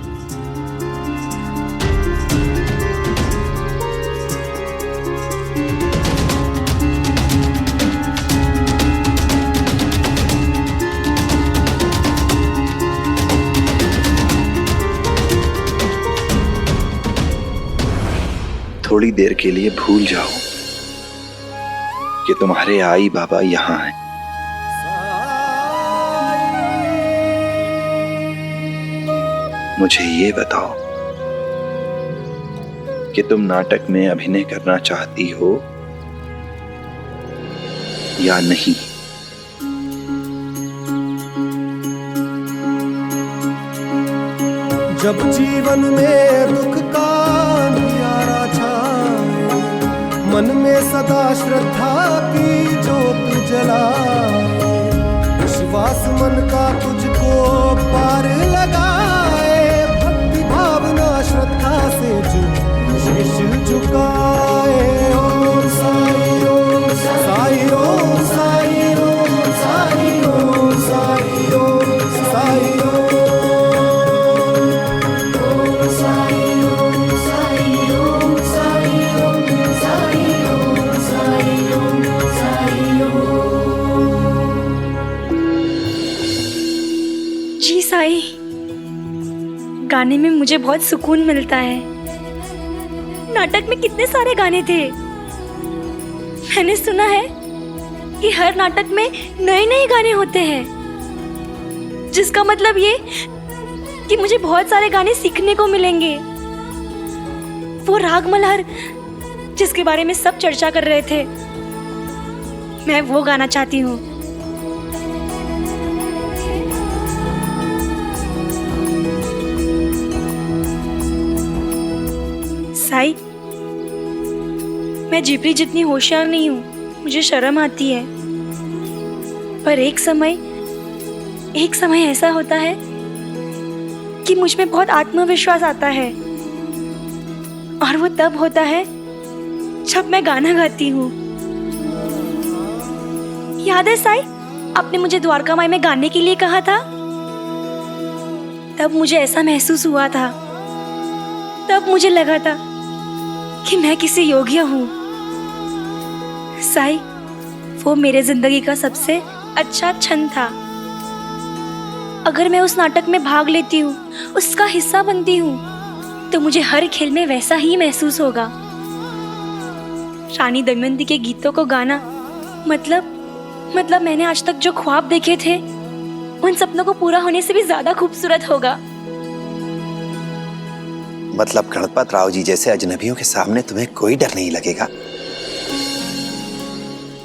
थोड़ी देर के लिए भूल जाओ कि तुम्हारे आई बाबा यहां हैं। मुझे ये बताओ कि तुम नाटक में अभिनय करना चाहती हो या नहीं? जब जीवन में दुख का अंधियारा छाए, मन में सदा श्रद्धा की जोत जलाए, विश्वास मन का तुझको पार लगाए, भक्ति भावना श्रद्धा से जो शीश झुकाए। ओम साई ओम साई ओम साई ओम साई ओम साई ओम साई जी साई, गाने में मुझे बहुत सुकून मिलता है। नाटक में कितने सारे गाने थे। मैंने सुना है कि हर नाटक में नए नए गाने होते हैं, जिसका मतलब ये कि मुझे बहुत सारे गाने सीखने को मिलेंगे। वो राग मल्हार जिसके बारे में सब चर्चा कर रहे थे, मैं वो गाना चाहती हूँ। साई, मैं जिपरी जितनी होशियार नहीं हूँ, मुझे शर्म आती है। पर एक समय ऐसा होता है कि मुझ में बहुत आत्मविश्वास आता है, और वो तब होता है जब मैं गाना गाती हूँ। याद है साई, आपने मुझे द्वारका माई में गाने के लिए कहा था? तब मुझे ऐसा महसूस हुआ था, तब मुझे लगा था कि मैं किसी योग्य हूँ। साई, वो मेरे जिंदगी का सबसे अच्छा क्षण था। अगर मैं उस नाटक में भाग लेती हूँ, उसका हिस्सा बनती हूँ, तो मुझे हर खेल में वैसा ही महसूस होगा। रानी दमयंती के गीतों को गाना मतलब मैंने आज तक जो ख्वाब देखे थे, उन सपनों को पूरा होने से भी ज्यादा खूबसूरत होगा। मतलब गणपत राव जी जैसे अजनबियों के सामने तुम्हें कोई डर नहीं लगेगा?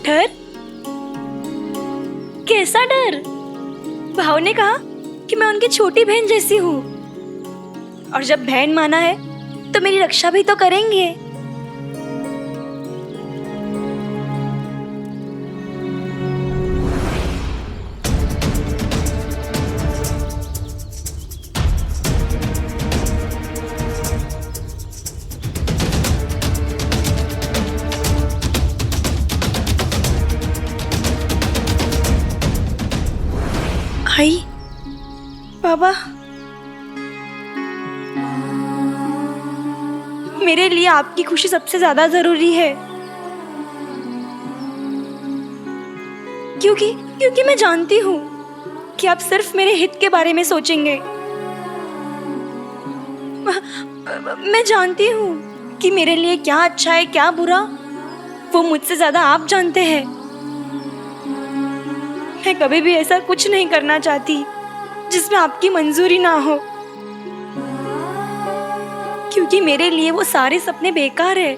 डर? कैसा डर? भाव ने कहा कि मैं उनकी छोटी बहन जैसी हूँ, और जब बहन माना है तो मेरी रक्षा भी तो करेंगे। आई बाबा, मेरे लिए आपकी खुशी सबसे ज्यादा जरूरी है, क्योंकि मैं जानती हूँ कि आप सिर्फ मेरे हित के बारे में सोचेंगे। मैं जानती हूँ कि मेरे लिए क्या अच्छा है क्या बुरा, वो मुझसे ज्यादा आप जानते हैं। मैं कभी भी ऐसा कुछ नहीं करना चाहती जिसमें आपकी मंजूरी ना हो। क्योंकि मेरे लिए वो सारे सपने बेकार है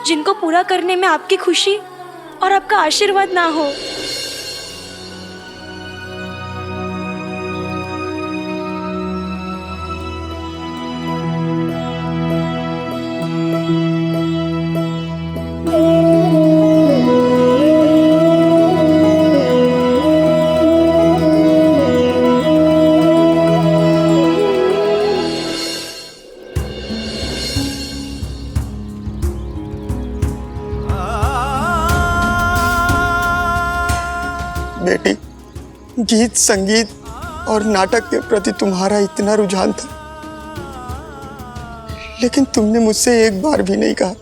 जिनको पूरा करने में आपकी खुशी और आपका आशीर्वाद ना हो। बेटी, गीत संगीत और नाटक के प्रति तुम्हारा इतना रुझान था, लेकिन तुमने मुझसे एक बार भी नहीं कहा,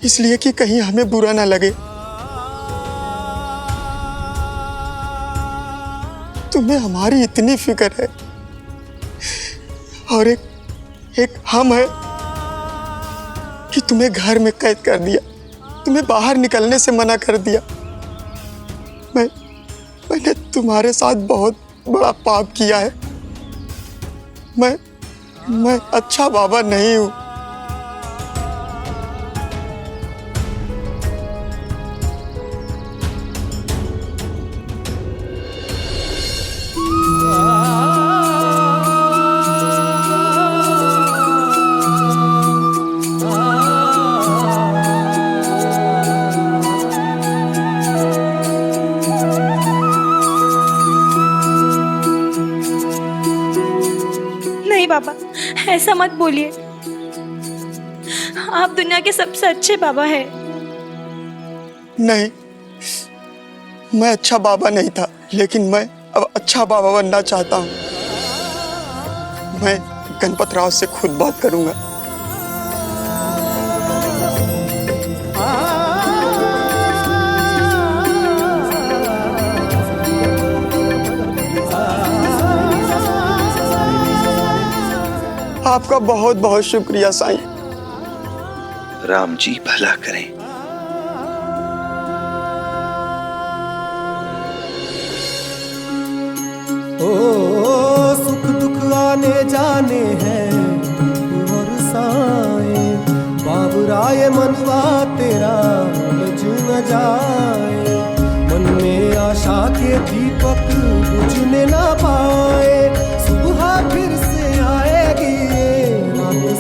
इसलिए कि कहीं हमें बुरा ना लगे। तुम्हें हमारी इतनी फिक्र है और एक हम है कि तुम्हें घर में कैद कर दिया, तुम्हें बाहर निकलने से मना कर दिया। मैंने तुम्हारे साथ बहुत बड़ा पाप किया है। मैं अच्छा बाबा नहीं हूं। बाबा, ऐसा मत बोलिए। आप दुनिया के सबसे अच्छे बाबा हैं। नहीं, मैं अच्छा बाबा नहीं था, लेकिन मैं अब अच्छा बाबा बनना चाहता हूँ। मैं गणपत राव से खुद बात करूंगा। आपका बहुत बहुत शुक्रिया साईं। राम जी भला करें। ओ सुख दुख आने जाने हैं और साए, बाबुराए मनवा तेरा लज न जाए। मन में आशा के दीपक बुझने ना पाए, सुबह फिर से आएगी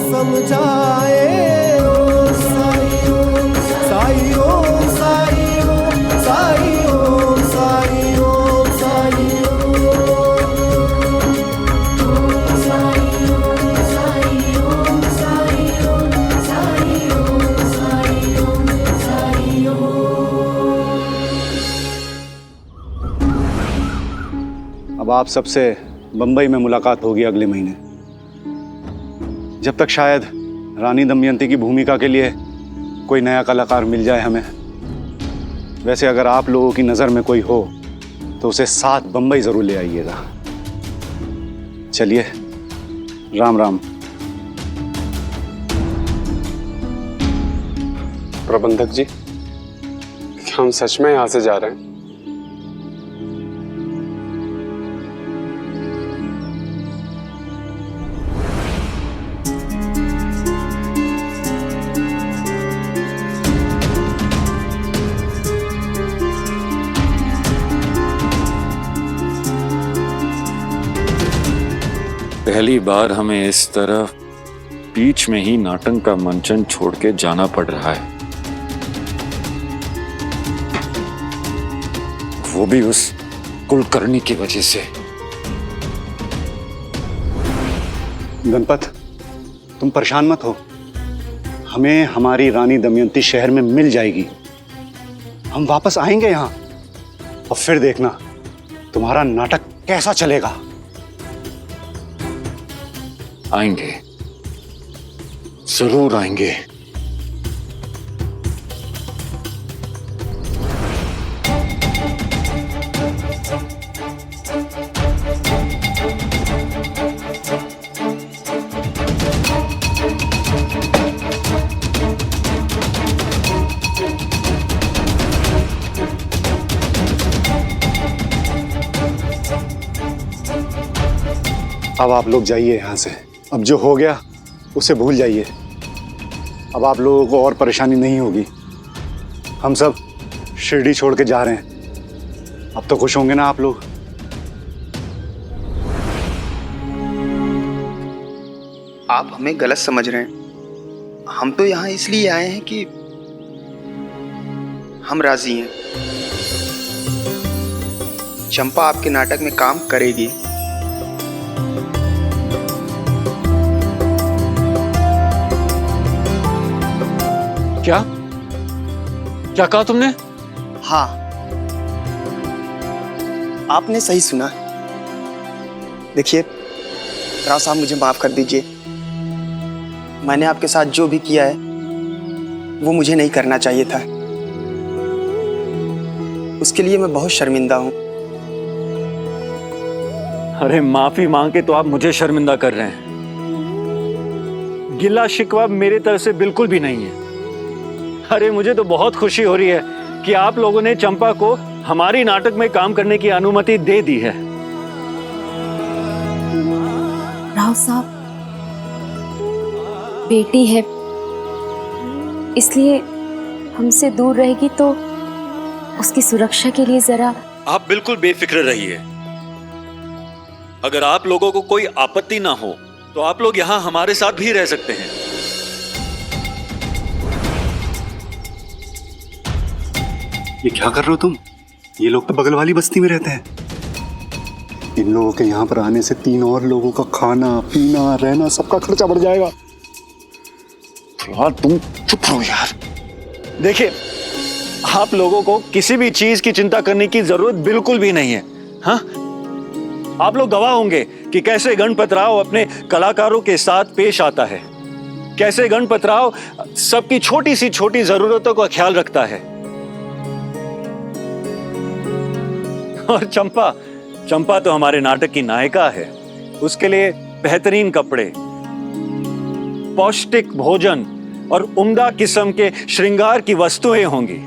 समझाए। ओम साई ओम साई ओम साई ओम साई ओम साई ओम साई ओम साई ओम साई ओम साई ओम साई ओम साई ओम साई ओम। अब आप सबसे बंबई में मुलाकात होगी अगले महीने। जब तक शायद रानी दमयंती की भूमिका के लिए कोई नया कलाकार मिल जाए हमें। वैसे अगर आप लोगों की नज़र में कोई हो तो उसे साथ बंबई ज़रूर ले आइएगा। चलिए, राम राम। प्रबंधक जी, क्या हम सच में यहाँ से जा रहे हैं? पहली बार हमें इस तरह बीच में ही नाटक का मंचन छोड़ के जाना पड़ रहा है, वो भी उस कुलकर्णी की वजह से। गणपत, तुम परेशान मत हो, हमें हमारी रानी दमयंती शहर में मिल जाएगी। हम वापस आएंगे यहाँ और फिर देखना तुम्हारा नाटक कैसा चलेगा। आएंगे, जरूर आएंगे। अब आप लोग जाइए यहाँ से अब जो हो गया उसे भूल जाइए। अब आप लोगों को और परेशानी नहीं होगी। हम सब शिरडी छोड़ के जा रहे हैं। अब तो खुश होंगे ना आप लोग? आप हमें गलत समझ रहे हैं। हम तो यहाँ इसलिए आए हैं कि हम राजी हैं। चंपा आपके नाटक में काम करेगी। क्या क्या कहा तुमने? हाँ, आपने सही सुना। देखिए राव साहब, मुझे माफ कर दीजिए। मैंने आपके साथ जो भी किया है वो मुझे नहीं करना चाहिए था। उसके लिए मैं बहुत शर्मिंदा हूं। अरे माफी मांग के तो आप मुझे शर्मिंदा कर रहे हैं। गिला शिकवा मेरे तरफ से बिल्कुल भी नहीं है। अरे मुझे तो बहुत खुशी हो रही है कि आप लोगों ने चंपा को हमारी नाटक में काम करने की अनुमति दे दी है। राव साहब, बेटी है इसलिए हमसे दूर रहेगी तो उसकी सुरक्षा के लिए जरा। आप बिल्कुल बेफिक्र रहिए। अगर आप लोगों को कोई आपत्ति ना हो तो आप लोग यहाँ हमारे साथ भी रह सकते हैं। ये क्या कर रहे हो तुम? ये लोग तो बगल वाली बस्ती में रहते हैं। इन लोगों के यहाँ पर आने से 3 और लोगों का खाना पीना रहना सबका खर्चा बढ़ जाएगा। तुम चुप रहो यार। देखिए, आप लोगों को किसी भी चीज की चिंता करने की जरूरत बिल्कुल भी नहीं है। हाँ, आप लोग गवाह होंगे कि कैसे गणपत राव अपने कलाकारों के साथ पेश आता है, कैसे गणपत राव सबकी छोटी सी छोटी जरूरतों का ख्याल रखता है। और चंपा तो हमारे नाटक की नायिका है। उसके लिए बेहतरीन कपड़े, पौष्टिक भोजन और उम्दा किस्म के श्रृंगार की वस्तुएं होंगी।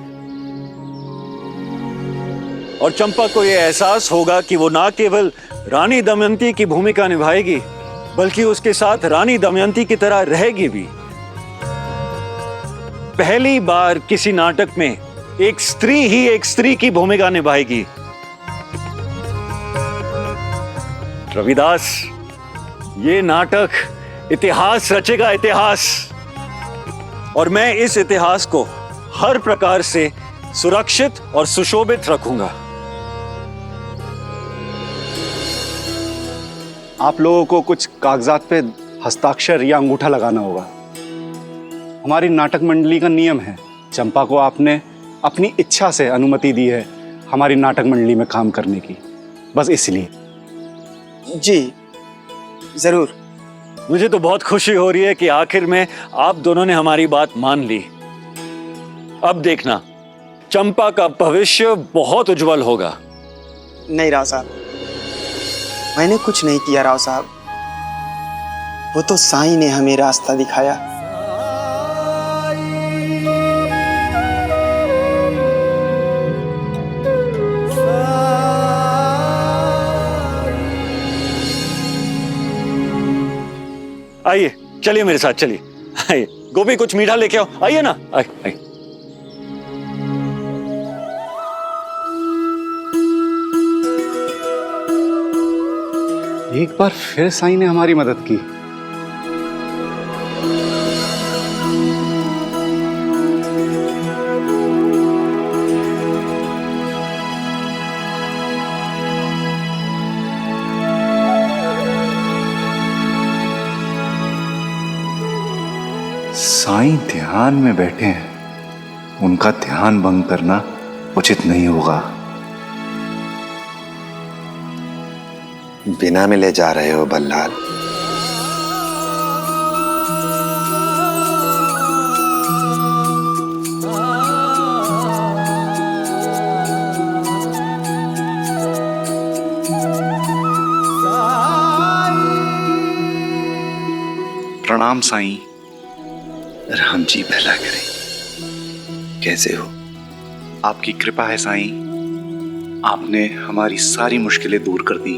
और चंपा को यह एहसास होगा कि वो ना केवल रानी दमयंती की भूमिका निभाएगी बल्कि उसके साथ रानी दमयंती की तरह रहेगी भी। पहली बार किसी नाटक में एक स्त्री ही एक स्त्री की भूमिका निभाएगी। रविदास, ये नाटक इतिहास रचेगा, इतिहास। और मैं इस इतिहास को हर प्रकार से सुरक्षित और सुशोभित रखूंगा। आप लोगों को कुछ कागजात पे हस्ताक्षर या अंगूठा लगाना होगा। हमारी नाटक मंडली का नियम है, चंपा को आपने अपनी इच्छा से अनुमति दी है हमारी नाटक मंडली में काम करने की, बस इसलिए। जी जरूर। मुझे तो बहुत खुशी हो रही है कि आखिर में आप दोनों ने हमारी बात मान ली। अब देखना, चंपा का भविष्य बहुत उज्जवल होगा। नहीं राव साहब, मैंने कुछ नहीं किया राव साहब। वो तो साईं ने हमें रास्ता दिखाया। आइए, चलिए मेरे साथ, चलिए। आइए गोपी, कुछ मीठा लेके आओ। आइए ना, आइए। एक बार फिर साईं ने हमारी मदद की। साईं ध्यान में बैठे हैं, उनका ध्यान भंग करना उचित नहीं होगा। बिना मिले जा रहे हो बल्लाल? प्रणाम साईं। राम जी भला करे। कैसे हो? आपकी कृपा है साईं। आपने हमारी सारी मुश्किलें दूर कर दी।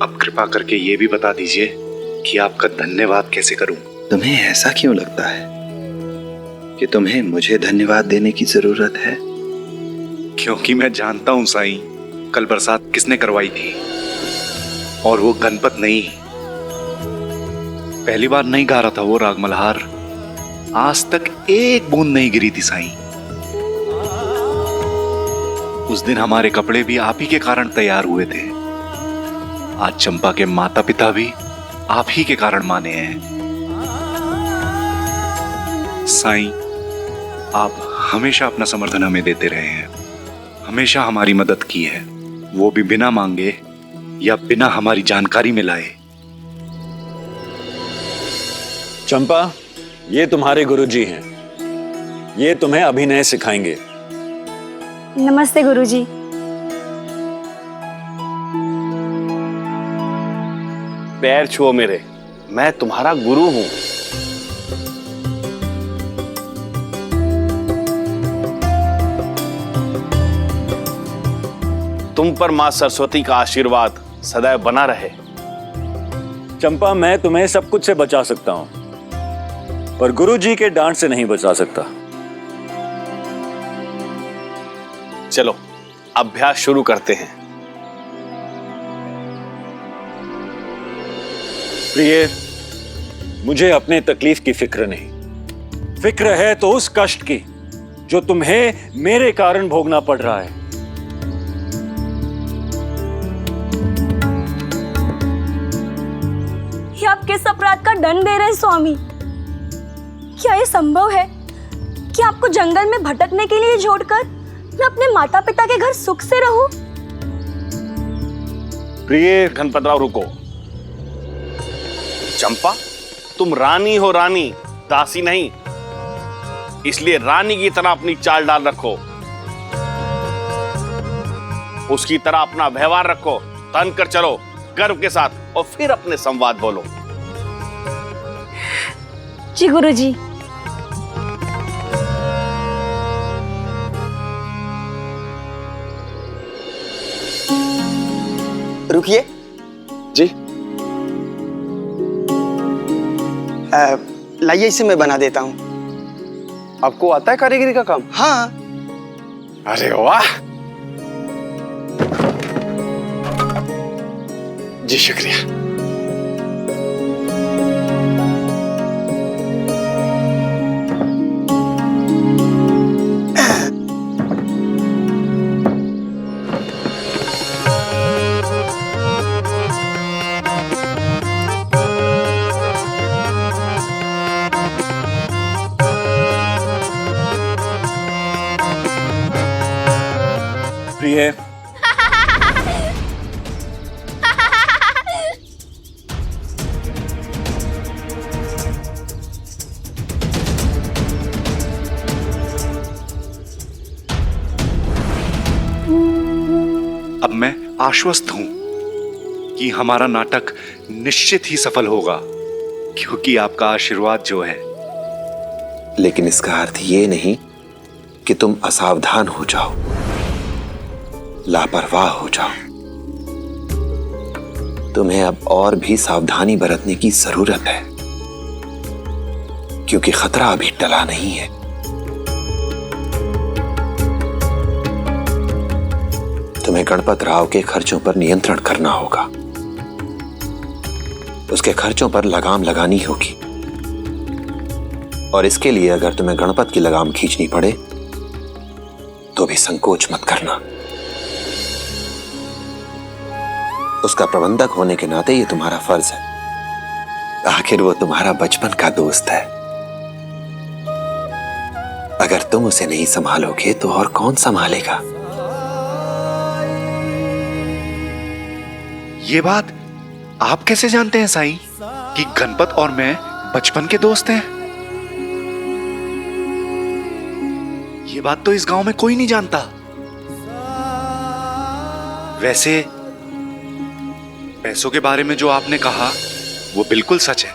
अब कृपा करके ये भी बता दीजिए कि आपका धन्यवाद कैसे करूं। तुम्हें ऐसा क्यों लगता है कि तुम्हें मुझे धन्यवाद देने की जरूरत है? क्योंकि मैं जानता हूं साईं, कल बरसात किसने करवाई थी, और वो गणपत नहीं। पहली बार नहीं गा रहा था वो राग मल्हार, आज तक एक बूंद नहीं गिरी थी साईं। उस दिन हमारे कपड़े भी आप ही के कारण तैयार हुए थे। आज चंपा के माता पिता भी आप ही के कारण माने हैं। साईं, आप हमेशा अपना समर्थन हमें देते रहे हैं, हमेशा हमारी मदद की है, वो भी बिना मांगे या बिना हमारी जानकारी में लाए। चंपा, ये तुम्हारे गुरुजी हैं। ये तुम्हें अभिनय सिखाएंगे। नमस्ते गुरुजी। पैर छुओ मेरे, मैं तुम्हारा गुरु हूं। तुम पर मां सरस्वती का आशीर्वाद सदैव बना रहे। चंपा, मैं तुम्हें सब कुछ से बचा सकता हूं, पर गुरुजी के डांट से नहीं बचा सकता। चलो अभ्यास शुरू करते हैं। प्रिय, मुझे अपने तकलीफ की फिक्र नहीं, फिक्र है तो उस कष्ट की जो तुम्हें मेरे कारण भोगना पड़ रहा है। ये आप किस अपराध का दंड दे रहे हैं स्वामी? क्या ये संभव है कि आपको जंगल में भटकने के लिए छोड़कर मैं अपने माता पिता के घर सुख से रहूं? प्रिय गणपतराव, रुको। चंपा, तुम रानी हो, रानी, दासी नहीं। इसलिए रानी की तरह अपनी चाल डाल रखो, उसकी तरह अपना व्यवहार रखो, तन कर चलो गर्व के साथ, और फिर अपने संवाद बोलो। जी गुरुजी। रुकिए जी। लाइए, इसे मैं बना देता हूँ। आपको आता है कारीगरी का काम? हाँ। अरे वाह, जी शुक्रिया। प्रिय, अब मैं आश्वस्त हूं कि हमारा नाटक निश्चित ही सफल होगा, क्योंकि आपका आशीर्वाद जो है। लेकिन इसका अर्थ ये नहीं कि तुम असावधान हो जाओ, लापरवाह हो जाओ। तुम्हें अब और भी सावधानी बरतने की जरूरत है, क्योंकि खतरा अभी टला नहीं है। तुम्हें गणपत राव के खर्चों पर नियंत्रण करना होगा, उसके खर्चों पर लगाम लगानी होगी, और इसके लिए अगर तुम्हें गणपत की लगाम खींचनी पड़े तो भी संकोच मत करना। उसका प्रबंधक होने के नाते ये तुम्हारा फर्ज है, आखिर वो तुम्हारा बचपन का दोस्त है। अगर तुम उसे नहीं संभालोगे तो और कौन संभालेगा? ये बात आप कैसे जानते हैं साईं कि गणपत और मैं बचपन के दोस्त हैं? ये बात तो इस गांव में कोई नहीं जानता। वैसे पैसों के बारे में जो आपने कहा वो बिल्कुल सच है।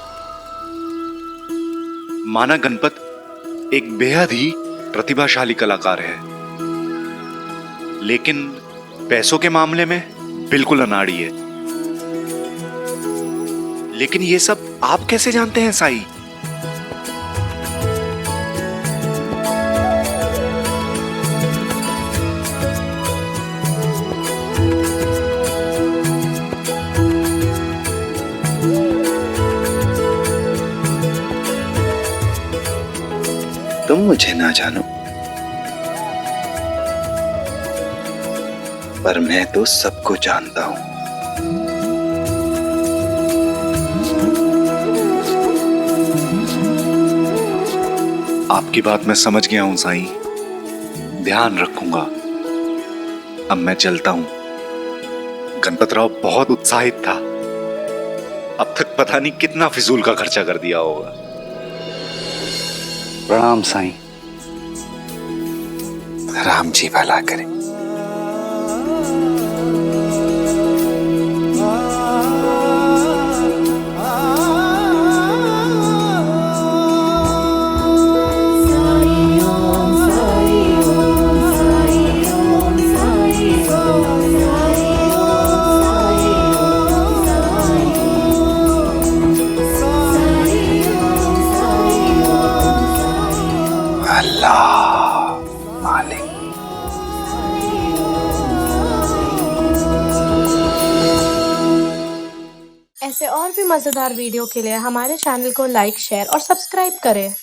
माना गणपत एक बेहद ही प्रतिभाशाली कलाकार है, लेकिन पैसों के मामले में बिल्कुल अनाड़ी है। लेकिन ये सब आप कैसे जानते हैं साईं? तुम मुझे ना जानो, पर मैं तो सबको जानता हूं। आपकी बात मैं समझ गया हूं साईं, ध्यान रखूंगा। अब मैं चलता हूं। गणपतराव बहुत उत्साहित था, अब तक पता नहीं कितना फिजूल का खर्चा कर दिया होगा। प्रणाम साईं। राम जी भला करे। ऐसे और भी मज़ेदार वीडियो के लिए हमारे चैनल को लाइक, शेयर और सब्सक्राइब करें।